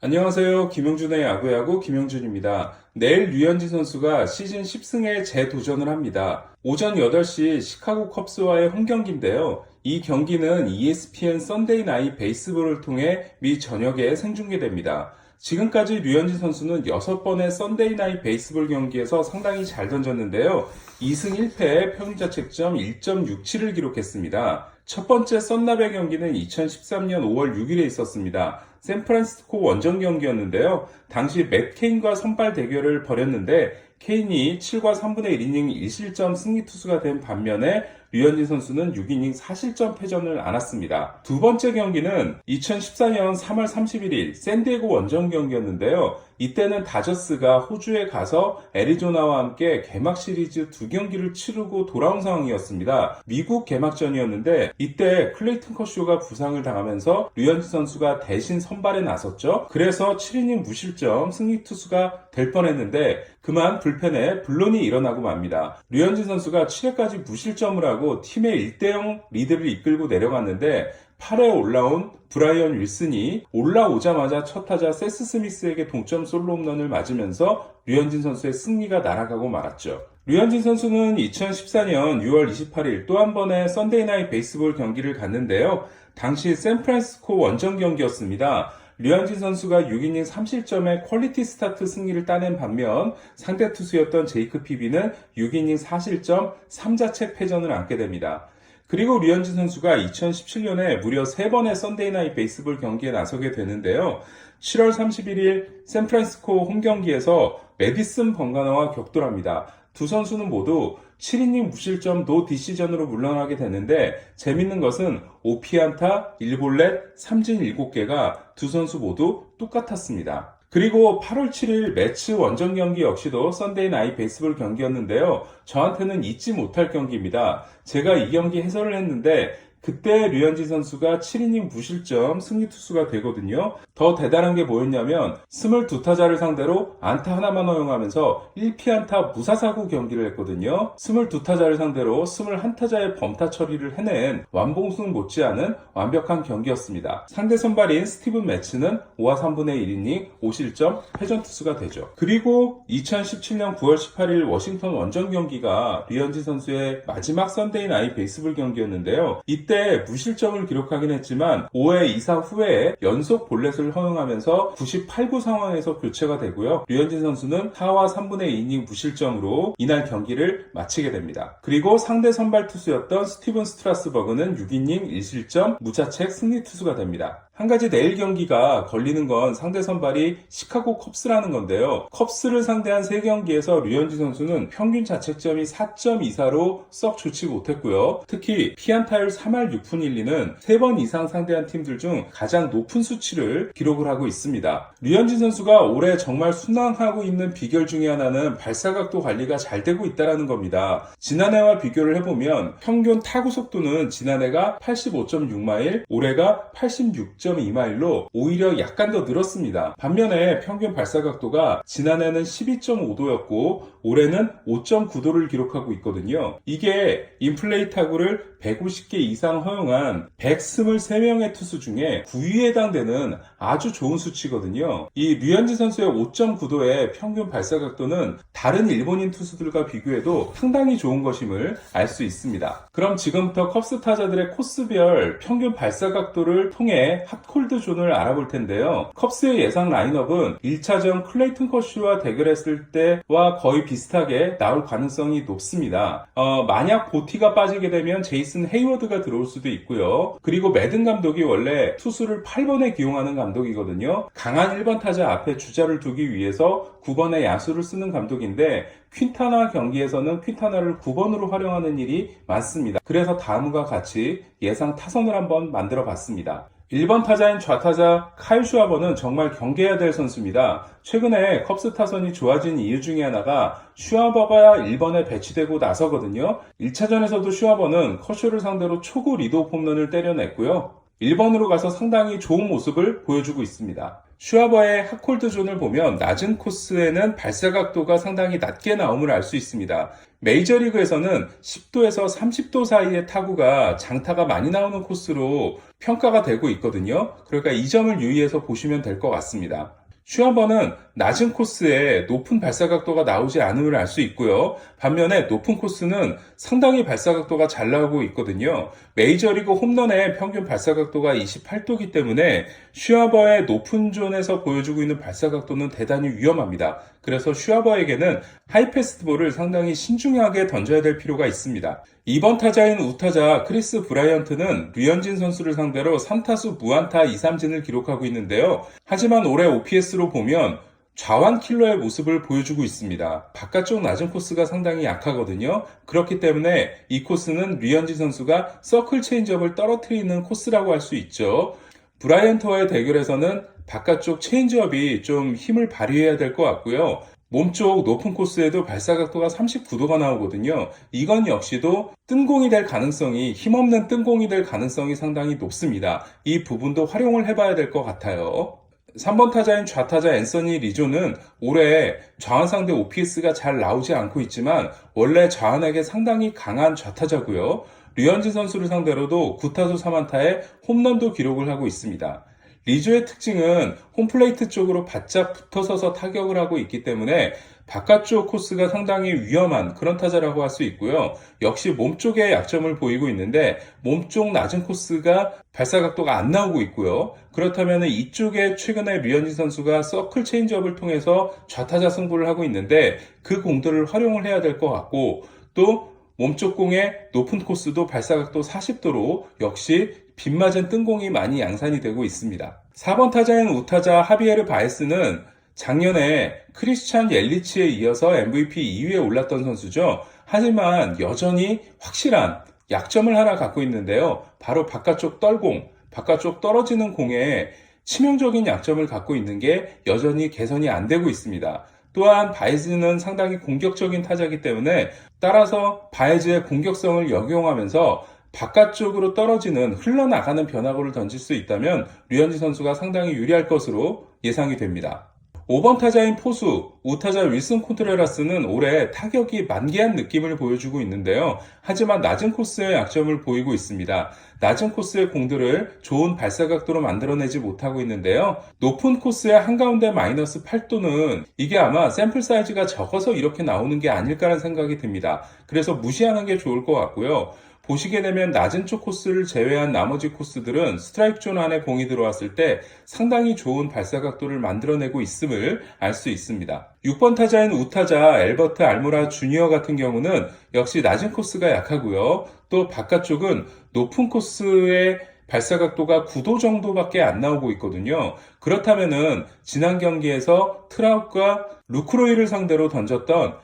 안녕하세요. 김영준의 야구야구 김영준입니다. 내일 류현진 선수가 시즌 10승에 재도전을 합니다. 오전 8시 시카고 컵스와의 홈경기인데요. 이 경기는 ESPN 썬데이 나잇 베이스볼을 통해 미 전역에 생중계됩니다. 지금까지 류현진 선수는 6번의 썬데이 나잇 베이스볼 경기에서 상당히 잘 던졌는데요. 2승 1패에 평균자책점 1.67을 기록했습니다. 첫 번째 썬나베 경기는 2013년 5월 6일에 있었습니다. 샌프란시스코 원정 경기였는데요. 당시 맷 케인과 선발 대결을 벌였는데 케인이 7과 3분의 1이닝 1실점 승리 투수가 된 반면에 류현진 선수는 6이닝 4실점 패전을 안았습니다. 두 번째 경기는 2014년 3월 31일 샌디에고 원정 경기였는데요. 이때는 다저스가 호주에 가서 애리조나와 함께 개막 시리즈 2경기를 치르고 돌아온 상황이었습니다. 미국 개막전이었는데 이때 클레이튼 커쇼가 부상을 당하면서 류현진 선수가 대신 선발에 나섰죠. 그래서 7이닝 무실점 승리 투수가 될 뻔했는데 그만 불펜에 분론이 일어나고 맙니다. 류현진 선수가 7회까지 무실점을 하고 팀의 1대0 리드를 이끌고 내려갔는데 8회에 올라온 브라이언 윌슨이 올라오자마자 첫 타자 세스 스미스에게 동점 솔로 홈런을 맞으면서 류현진 선수의 승리가 날아가고 말았죠. 류현진 선수는 2014년 6월 28일 또 한 번의 썬데이 나잇 베이스볼 경기를 갔는데요. 당시 샌프란시스코 원정 경기였습니다. 류현진 선수가 6이닝 3실점의 퀄리티 스타트 승리를 따낸 반면 상대 투수였던 제이크 피비는 6이닝 4실점 3자책 패전을 안게 됩니다. 그리고 류현진 선수가 2017년에 무려 3번의 썬데이 나잇 베이스볼 경기에 나서게 되는데요. 7월 31일 샌프란시스코 홈경기에서 메디슨 번가나와 격돌합니다. 두 선수는 모두 7이닝 무실점 노 디시전으로 물러나게 되는데 재밌는 것은 OP 안타, 1볼넷, 삼진 7개가 두 선수 모두 똑같았습니다. 그리고 8월 7일 매츠 원정 경기 역시도 썬데이 나잇 베이스볼 경기였는데요. 저한테는 잊지 못할 경기입니다. 제가 이 경기 해설을 했는데 그때 류현진 선수가 7이닝 무실점 승리 투수가 되거든요. 더 대단한 게 뭐였냐면 22타자를 상대로 안타 하나만 허용하면서 1피안타 무사사구 경기를 했거든요. 22타자를 상대로 21타자의 범타 처리를 해낸 완봉승 못지않은 완벽한 경기였습니다. 상대 선발인 스티븐 매츠는 5와 3분의 1이닝 5실점 패전 투수가 되죠. 그리고 2017년 9월 18일 워싱턴 원정 경기가 류현진 선수의 마지막 썬데이 나잇 베이스볼 경기였는데요. 이때 무실점을 기록하긴 했지만 5회 2사 후에 연속 볼넷을 허용하면서 98구 상황에서 교체가 되고요. 류현진 선수는 4와 3분의 2이닝 무실점으로 이날 경기를 마치게 됩니다. 그리고 상대 선발 투수였던 스티븐 스트라스버그는 6이닝 1실점 무자책 승리 투수가 됩니다. 한 가지 내일 경기가 걸리는 건 상대 선발이 시카고 컵스라는 건데요. 컵스를 상대한 3경기에서 류현진 선수는 평균 자책점이 4.24로 썩 좋지 못했고요. 특히 피안타율 3할 6푼 1리는 3번 이상 상대한 팀들 중 가장 높은 수치를 기록을 하고 있습니다. 류현진 선수가 올해 정말 순항하고 있는 비결 중에 하나는 발사각도 관리가 잘 되고 있다는 겁니다. 지난해와 비교를 해보면 평균 타구 속도는 지난해가 85.6마일, 올해가 86.2마일로 오히려 약간 더 늘었습니다. 반면에 평균 발사각도가 지난해는 12.5도였고 올해는 5.9도를 기록하고 있거든요. 이게 인플레이 타구를 150개 이상 허용한 123명의 투수 중에 9위에 해당되는 아주 좋은 수치거든요. 이 류현진 선수의 5.9도의 평균 발사각도는 다른 일본인 투수들과 비교해도 상당히 좋은 것임을 알 수 있습니다. 그럼 지금부터 컵스 타자들의 코스별 평균 발사각도를 통해 핫콜드 존을 알아볼 텐데요. 컵스의 예상 라인업은 1차전 클레이튼 커쇼와 대결했을 때와 거의 비슷하게 나올 가능성이 높습니다. 만약 보티가 빠지게 되면 제이슨 헤이워드가 들어올 수도 있고요. 그리고 매든 감독이 원래 투수를 8번에 기용하는 감독이거든요. 강한 1번 타자 앞에 주자를 두기 위해서 9번의 야수를 쓰는 감독인데 퀸타나 경기에서는 퀸타나를 9번으로 활용하는 일이 많습니다. 그래서 다음과 같이 예상 타선을 한번 만들어 봤습니다. 1번 타자인 좌타자 카일 슈아버는 정말 경계해야 될 선수입니다. 최근에 컵스 타선이 좋아진 이유 중에 하나가 슈아버가 1번에 배치되고 나서거든요. 1차전에서도 슈아버는 커쇼를 상대로 초구 리드오프 홈런을 때려냈고요. 1번으로 가서 상당히 좋은 모습을 보여주고 있습니다. 슈아버의 핫콜드 존을 보면 낮은 코스에는 발사각도가 상당히 낮게 나옴을 알 수 있습니다. 메이저리그에서는 10도에서 30도 사이의 타구가 장타가 많이 나오는 코스로 평가가 되고 있거든요. 그러니까 이 점을 유의해서 보시면 될 것 같습니다. 슈아버는 낮은 코스에 높은 발사각도가 나오지 않음을 알 수 있고요. 반면에 높은 코스는 상당히 발사각도가 잘 나오고 있거든요. 메이저리그 홈런의 평균 발사각도가 28도이기 때문에 슈아버의 높은 존에서 보여주고 있는 발사각도는 대단히 위험합니다. 그래서 슈아버에게는 하이패스트볼을 상당히 신중하게 던져야 될 필요가 있습니다. 2번 타자인 우타자 크리스 브라이언트는 류현진 선수를 상대로 3타수 무안타 2삼진을 기록하고 있는데요. 하지만 올해 OPS로 보면 좌완 킬러의 모습을 보여주고 있습니다. 바깥쪽 낮은 코스가 상당히 약하거든요. 그렇기 때문에 이 코스는 류현진 선수가 서클 체인지업을 떨어뜨리는 코스라고 할 수 있죠. 브라이언트와의 대결에서는 바깥쪽 체인지업이 좀 힘을 발휘해야 될 것 같고요. 몸쪽 높은 코스에도 발사각도가 39도가 나오거든요. 이건 역시도 뜬공이 될 가능성이, 힘없는 뜬공이 될 가능성이 상당히 높습니다. 이 부분도 활용을 해봐야 될 것 같아요. 3번 타자인 좌타자 앤서니 리조는 올해 좌완 상대 OPS가 잘 나오지 않고 있지만 원래 좌완에게 상당히 강한 좌타자고요. 류현진 선수를 상대로도 9타수 3안타에 홈런도 기록을 하고 있습니다. 리조의 특징은 홈플레이트 쪽으로 바짝 붙어서서 타격을 하고 있기 때문에 바깥쪽 코스가 상당히 위험한 그런 타자라고 할 수 있고요. 역시 몸쪽에 약점을 보이고 있는데 몸쪽 낮은 코스가 발사각도가 안 나오고 있고요. 그렇다면 이쪽에 최근에 류현진 선수가 서클 체인지업을 통해서 좌타자 승부를 하고 있는데 그 공들을 활용을 해야 될 것 같고 또 몸쪽 공의 높은 코스도 발사각도 40도로 역시 빗맞은 뜬공이 많이 양산이 되고 있습니다. 4번 타자인 우타자 하비에르 바에스는 작년에 크리스찬 옐리치에 이어서 MVP 2위에 올랐던 선수죠. 하지만 여전히 확실한 약점을 하나 갖고 있는데요. 바로 바깥쪽 떨공, 바깥쪽 떨어지는 공에 치명적인 약점을 갖고 있는 게 여전히 개선이 안 되고 있습니다. 또한 바에즈는 상당히 공격적인 타자이기 때문에 따라서 바에즈의 공격성을 역용하면서 바깥쪽으로 떨어지는 흘러나가는 변화구를 던질 수 있다면 류현진 선수가 상당히 유리할 것으로 예상이 됩니다. 5번 타자인 포수, 우타자 윌슨 콘트레라스는 올해 타격이 만개한 느낌을 보여주고 있는데요. 하지만 낮은 코스의 약점을 보이고 있습니다. 낮은 코스의 공들을 좋은 발사각도로 만들어내지 못하고 있는데요. 높은 코스의 한가운데 마이너스 8도는 이게 아마 샘플 사이즈가 적어서 이렇게 나오는 게 아닐까라는 생각이 듭니다. 그래서 무시하는 게 좋을 것 같고요. 보시게 되면 낮은 쪽 코스를 제외한 나머지 코스들은 스트라이크 존 안에 공이 들어왔을 때 상당히 좋은 발사각도를 만들어내고 있음을 알 수 있습니다. 6번 타자인 우타자 엘버트 알모라 주니어 같은 경우는 역시 낮은 코스가 약하고요. 또 바깥쪽은 높은 코스의 발사각도가 9도 정도밖에 안 나오고 있거든요. 그렇다면은 지난 경기에서 트라웃과 루크로이를 상대로 던졌던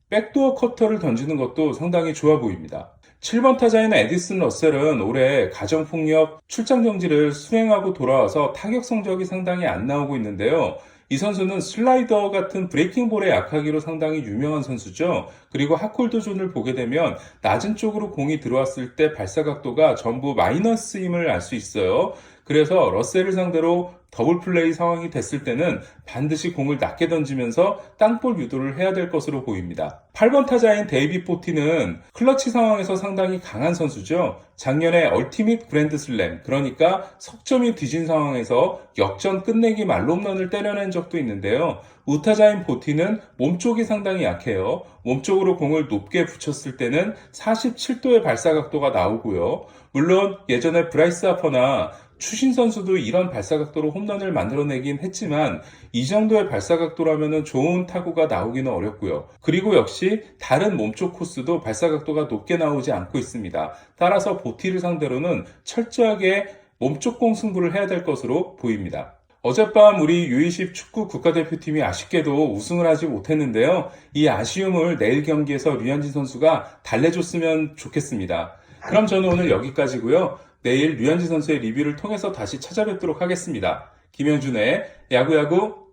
백도어 커터를 던지는 것도 상당히 좋아 보입니다. 7번 타자인 에디슨 러셀은 올해 가정폭력 출장 정지를 수행하고 돌아와서 타격 성적이 상당히 안 나오고 있는데요. 이 선수는 슬라이더 같은 브레이킹 볼에 약하기로 상당히 유명한 선수죠. 그리고 핫콜드 존을 보게 되면 낮은 쪽으로 공이 들어왔을 때 발사각도가 전부 마이너스임을 알 수 있어요. 그래서 러셀을 상대로 더블 플레이 상황이 됐을 때는 반드시 공을 낮게 던지면서 땅볼 유도를 해야 될 것으로 보입니다. 8번 타자인 데이비 포티는 클러치 상황에서 상당히 강한 선수죠. 작년에 얼티밋 그랜드 슬램, 그러니까 석점이 뒤진 상황에서 역전 끝내기 말홈런을 때려낸 적도 있는데요. 우타자인 포티는 몸쪽이 상당히 약해요. 몸쪽으로 공을 높게 붙였을 때는 47도의 발사각도가 나오고요. 물론 예전에 브라이스 하퍼나 추신 선수도 이런 발사각도로 홈런을 만들어내긴 했지만 이 정도의 발사각도라면 좋은 타구가 나오기는 어렵고요. 그리고 역시 다른 몸쪽 코스도 발사각도가 높게 나오지 않고 있습니다. 따라서 보티를 상대로는 철저하게 몸쪽 공 승부를 해야 될 것으로 보입니다. 어젯밤 우리 U20 축구 국가대표팀이 아쉽게도 우승을 하지 못했는데요. 이 아쉬움을 내일 경기에서 류현진 선수가 달래줬으면 좋겠습니다. 그럼 저는 오늘 여기까지고요. 내일 류현진 선수의 리뷰를 통해서 다시 찾아뵙도록 하겠습니다. 김영준의 야구야구